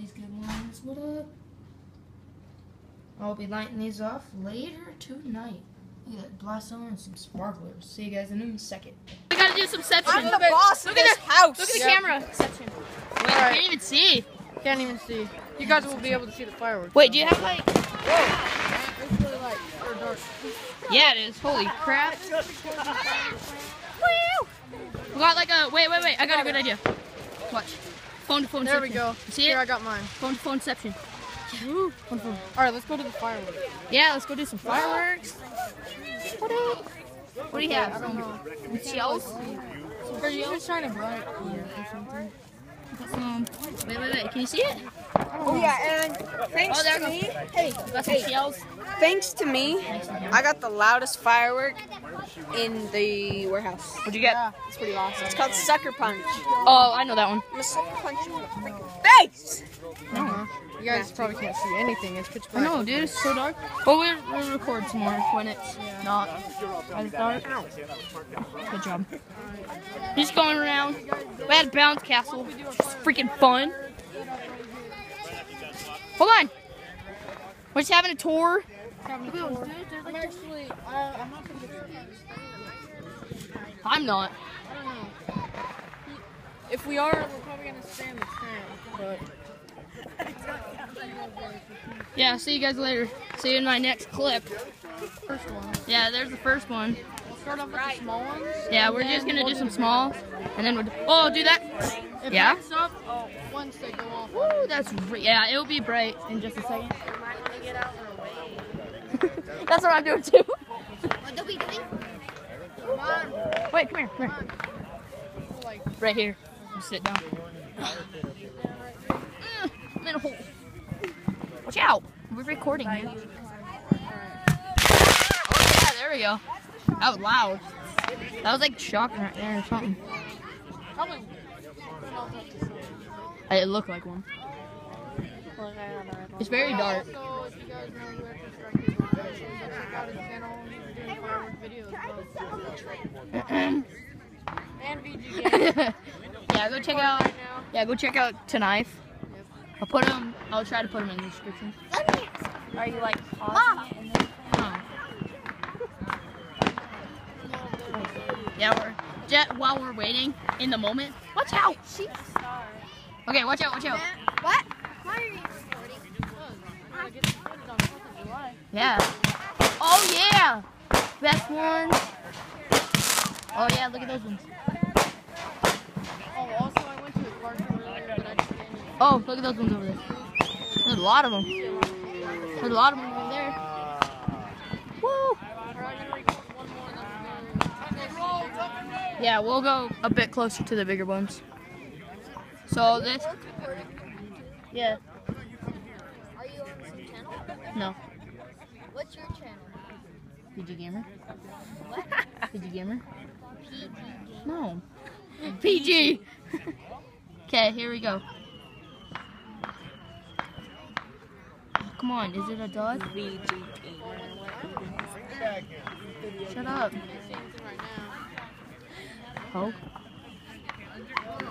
these good ones. What up? I'll be lighting these off later tonight. Look at that blast on and some sparklers. See you guys in a second. We gotta do some section. I'm the boss of this house. Look at the camera. Section. Wait, I can't even see. Can't even see. You guys will be able to see the fireworks. Wait, do you have like... Whoa. It's really light or dark. Yeah, it is. Holy crap. We got like a... Wait. I got a good idea. Watch. Phone to phone. There we go. See it? Here, I got mine. Phone to phone inception. Woo. All right, let's go to the fireworks. Yeah, let's go do some fireworks. What up? What do you have? I don't know. Shells? Because you're just trying to bright or something. Wait. Can you see it? Oh yeah, and thanks to me. Hey, Got some shells. thanks to me, I got the loudest firework in the warehouse. What'd you get? Yeah, it's pretty awesome. It's called Sucker Punch. Oh, I know that one. I'm gonna sucker punch you in the freaking face. You guys probably can't see anything. It's pitch black. No, dude, it's so dark. But we'll record some more when it's not as dark. Good job. Just going around. We had a bounce castle. Just freaking fun. Hold on. We're just having a tour. I'm not gonna I'm not. I don't know. If we are, we're probably gonna stay in the tent, but. Yeah, see you guys later. See you in my next clip. First one. Yeah, there's the first one. We'll start off with the small ones. Yeah, we're just gonna do some small, and then we'll. Oh, do that. If Yeah. it's up, once they go off. Woo, yeah, it'll be bright in just a second. That's what I'm doing too. What are we doing? Wait, come here. Right here. Just sit down. I'm in a hole. Watch out. We're recording here. Oh yeah, there we go. That was loud. That was like shocking right there or something. Probably. It looked like one. It's very dark. Also, if you guys know where to strike his location, check out his channel. He's doing firework videos as well. And VG games. Yeah, go check out. Yeah, go check out Tonife. I'll try to put them in the description. Are you like pausing it and then... Yeah, while we're waiting in the moment. Watch out! Okay, watch out! What? Why are you recording? Yeah. Oh yeah! Best one. Oh yeah, look at those ones. Oh, also I went to a park earlier, but I just didn't. Oh, look at those ones over there. There's a lot of them. There's a lot of them over there. Woo! Yeah, we'll go a bit closer to the bigger ones. So this... Yeah. Are you on some channel? No. What's your channel? PG Gamer? What? PG Gamer? PG No. PG! Okay, here we go. Oh, come on, is it a dog? Shut up. Oh.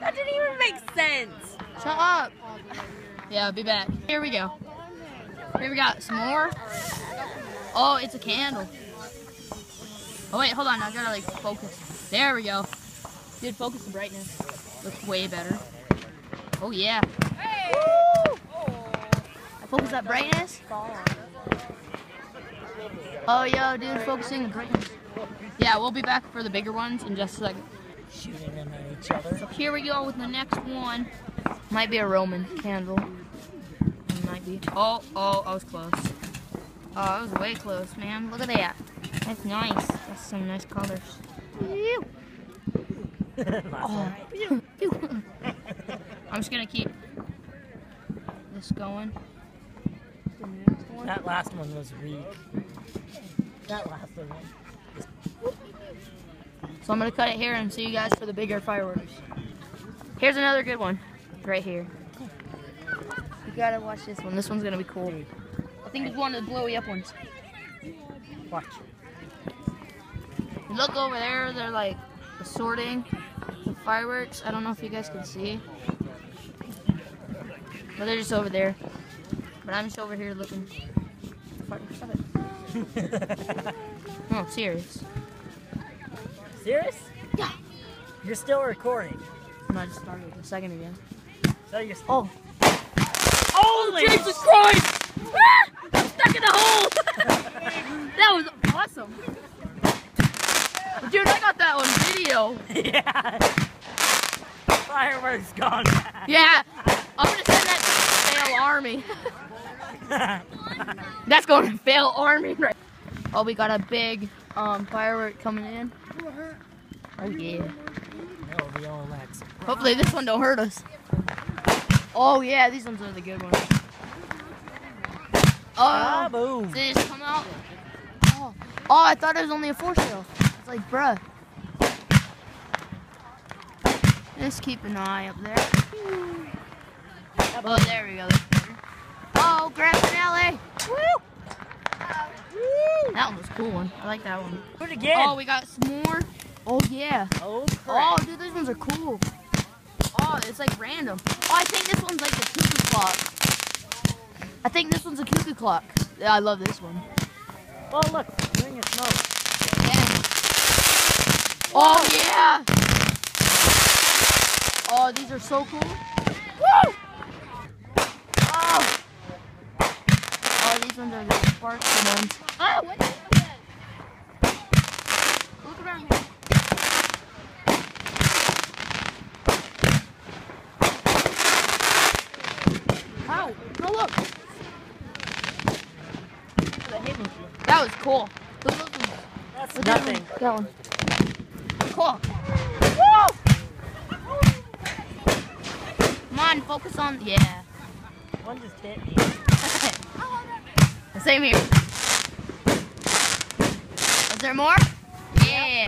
That didn't even make sense. Shut up. Yeah, I'll be back. Here we go. Here we got some more. Oh, it's a candle. Oh wait, hold on. I gotta like focus. There we go. Dude, focus the brightness. Looks way better. Oh yeah. Woo! I focus that brightness. Oh yo, dude, focusing the brightness. Yeah, we'll be back for the bigger ones in just a second. Shooting them at each other. So here we go with the next one. Might be a Roman candle. It might be. Oh, I was close. Oh, I was way close, man. Look at that. That's nice. That's some nice colors. Oh. I'm just gonna keep this going. That last one was weak. That last one. So I'm gonna cut it here and see you guys for the bigger fireworks. Here's another good one, right here. You gotta watch this one. This one's gonna be cool. I think it's one of the blowy up ones. Watch. Look over there. They're like assorting the fireworks. I don't know if you guys can see. But they're just over there. But I'm just over here looking. Stop it. No, I'm serious. Serious? Yeah. You're still recording. No, I just started a second ago. So you're Oh. Holy Jesus Christ! I'm stuck in the hole! That was awesome. Dude, I got that on video. Yeah. Fireworks gone bad. Yeah. I'm gonna send that to Fail Army. That's going to Fail Army, right? Oh, we got a big firework coming in. Oh yeah. No, the old Lex. Hopefully this one don't hurt us. Oh yeah, these ones are the good ones. Oh, boom. they just come out. Oh, I thought it was only a 4-shell. It's like, bruh. Just keep an eye up there. Oh, there we go. Oh, grab an alley. Woo! That one was a cool one. I like that one. Do it again. Oh, we got some more. Oh yeah. Oh, Oh, crap. dude, these ones are cool. Oh, it's like random. Oh, I think this one's like the cuckoo clock. I think this one's a cuckoo clock. Yeah, I love this one. Oh, look. Ring of smoke. Yeah. Oh, yeah. Oh, these are so cool. Woo! Oh. Oh, these ones are the sparkly ones. Oh, what is that? Look around here. Ow, no look. That was cool. Look, look, look. That's Look, nothing. That one. Cool. Woo! Come on, focus on, yeah. One just hit me. Same here. Is there more? Yeah.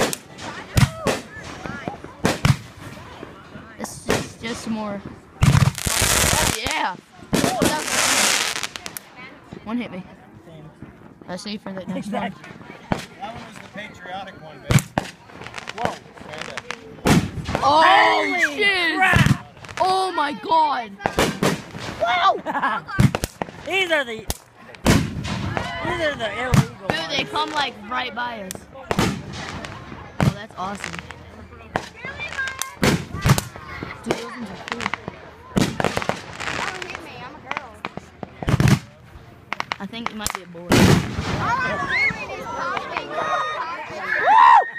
This is just some more. Oh, yeah. Oh, that was one hit me. Same. Let's see for the next Exactly. That one was the patriotic one, babe. Whoa. Stand up. one. Oh, Holy shit. crap. Oh, my God. Wow. These are the illegal Dude, ones. they come like right by us. Oh, that's awesome. Dude, those ones are cool. Don't hit me, I'm a girl. I think it might be a boy. All I'm doing is popping.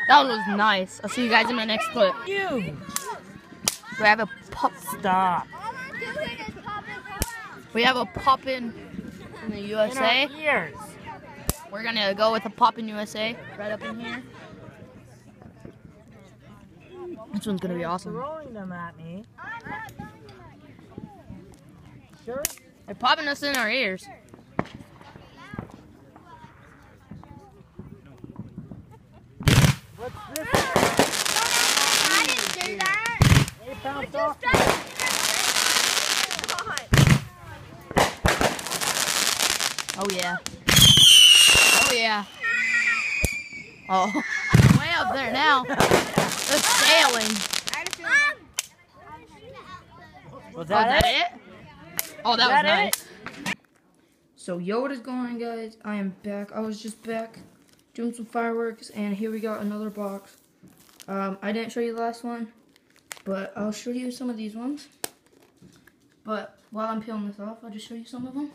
That one was nice. I'll see you guys in my next clip. You. We have a pop. Stop. All I'm doing is popping. We have a pop-in in the In USA. our ears. We're gonna go with a pop-in USA right up in here. This one's gonna be awesome. Throwing them at me. Sure. They're popping us in our ears. What's this? I didn't do that. They bounced off. Oh yeah. Oh yeah. Oh, way up there now. They're sailing. Was Oh, is that it? Oh, that was Is that nice. So, yo, what is going on, guys? I am back. I was just back doing some fireworks, and here we got another box. I didn't show you the last one, but I'll show you some of these ones. But while I'm peeling this off, I'll just show you some of them.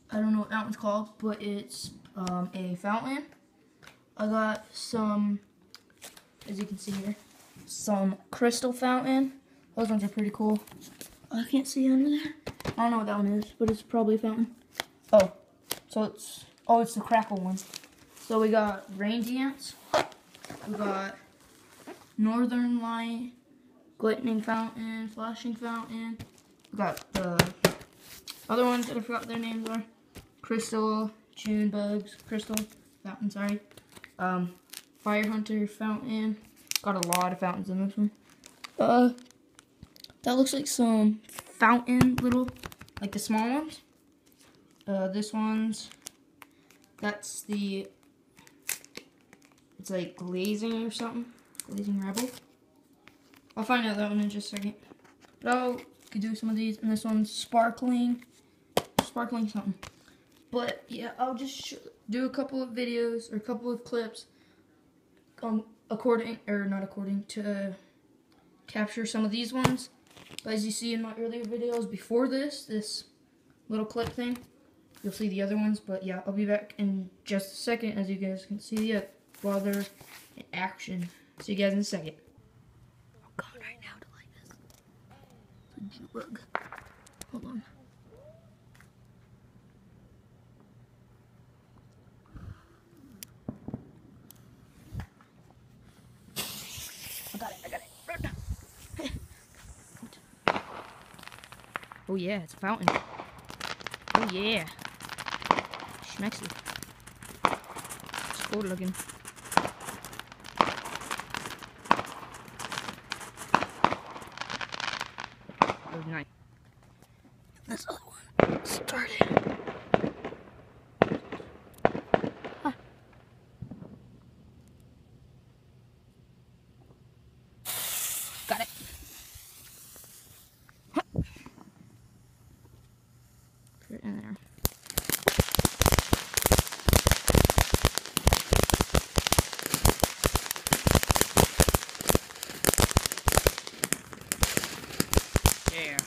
I don't know what that one's called, but it's a fountain. I got some, as you can see here, some crystal fountain. Those ones are pretty cool. I can't see under there. I don't know what that one is, but it's probably a fountain. Oh, so it's the crackle one. So we got rain dance. We got northern light, glittering fountain, flashing fountain. We got the other ones that I forgot what their names are. Crystal, June bugs, crystal fountain, sorry. Fire hunter fountain. Got a lot of fountains in this one. That looks like some fountain little, like the small ones. This one's, that's the, it's like glazing or something. Glazing rebel. I'll find out that one in just a second. But I'll could do some of these, and this one's sparkling something. But yeah, I'll just do a couple of videos or a couple of clips, according to capture some of these ones. But as you see in my earlier videos before this little clip thing, you'll see the other ones. But yeah, I'll be back in just a second, as you guys can see it while they're in action. See you guys in a second. I'm going right now to light this. It's a Jew-bug. Hold on. I got it. Oh yeah, it's a fountain. Oh yeah. Schmexy. It's cool looking. That was nice. This other one started. Huh. Got it. Huh. Put it in there. Yeah.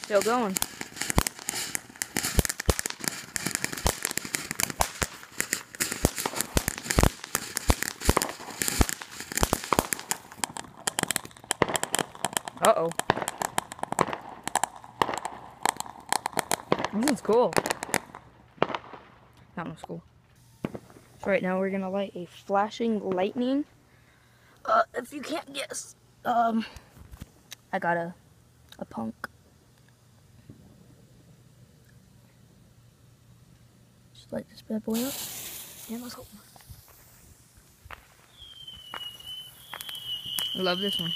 Still going. Uh-oh. This is cool. That one's cool. So right now we're gonna light a flashing lightning. If you can't guess, I got a punk. Just light this bad boy up, and let's go. I love this one.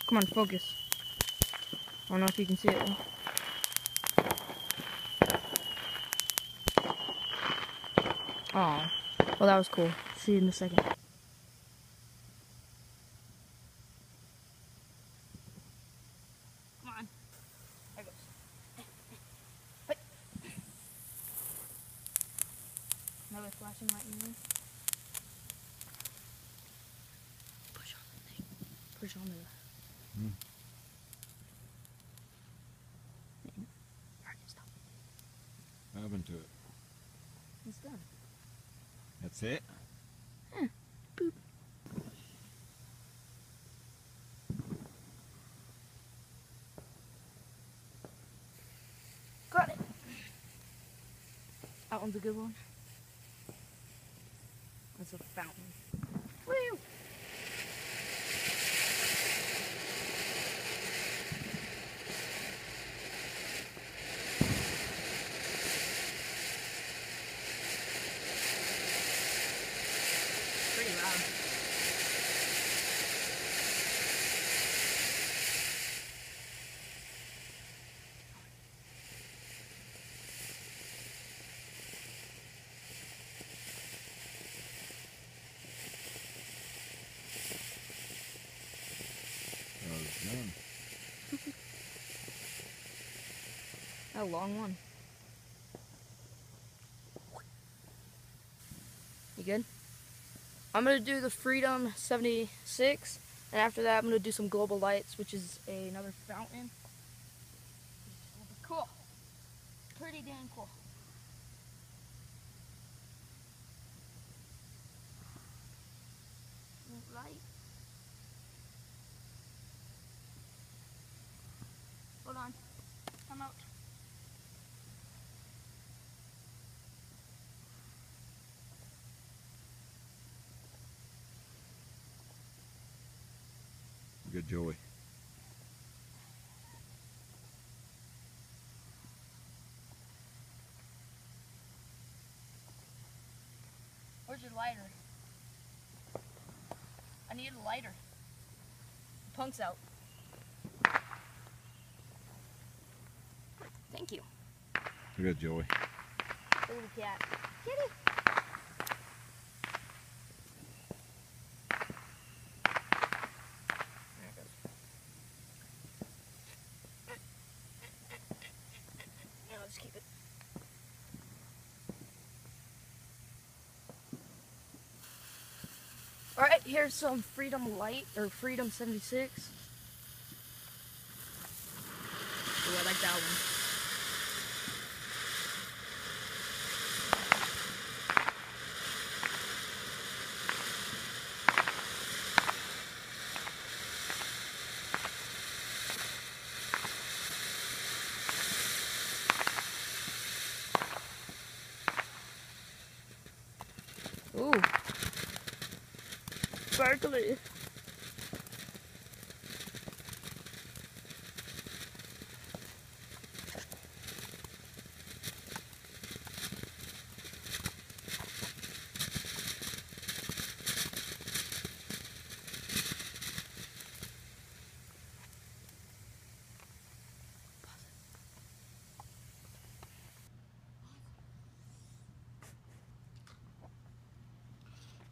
Come on, focus. I don't know if you can see it though. Oh, well that was cool. See you in a second. Come on. There it goes. Hey. Another flashing lightning. Push on the thing. Push on the... Alright, stop. What happened to it? It's done. That's it? Yeah. Boop. Got it. That one's a good one. That's a fountain. Woo! Pretty loud. That was done. A long one. You good? I'm going to do the Freedom 76, and after that I'm going to do some global lights, which is another fountain. Which will be cool. Pretty dang cool. Right. Hold on. I'm out. Joey. Where's your lighter? I need a lighter. The punk's out. Thank you. Look at Joey. Look at the cat. Kitty. There it goes. Yeah, I'll just keep it. Alright, here's some Freedom Light, or Freedom 76. Oh, I like that one. Ooh. Sparkly.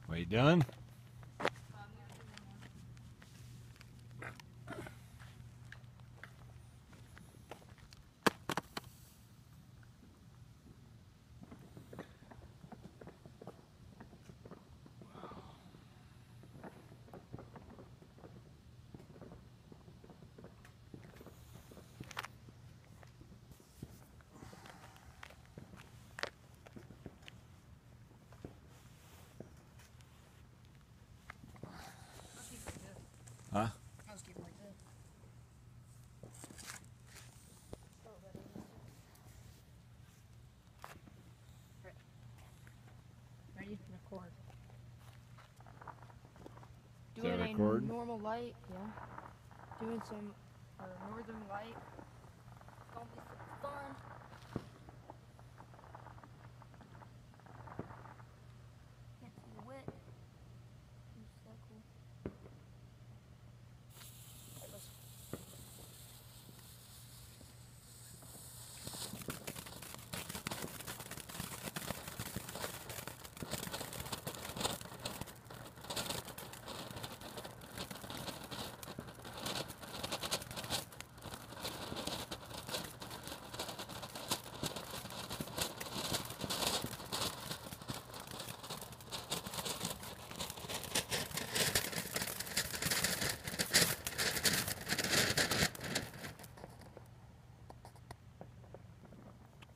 Are you done? Huh? I'll just keep it like this. Ready? Record. Is Doing that a record? normal light, yeah. Doing some northern light. It's gonna be some fun. Can't see the wet. It's so cool. There it goes.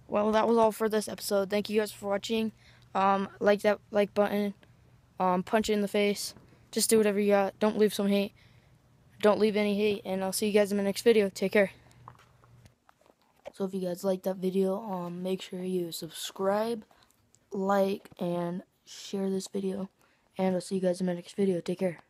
Well, that was all for this episode. Thank you guys for watching. Like that like button. Punch it in the face. Just do whatever you got. Don't leave some hate. Don't leave any hate. And I'll see you guys in my next video. Take care. So if you guys liked that video, make sure you subscribe, like, and share this video. And I'll see you guys in my next video. Take care.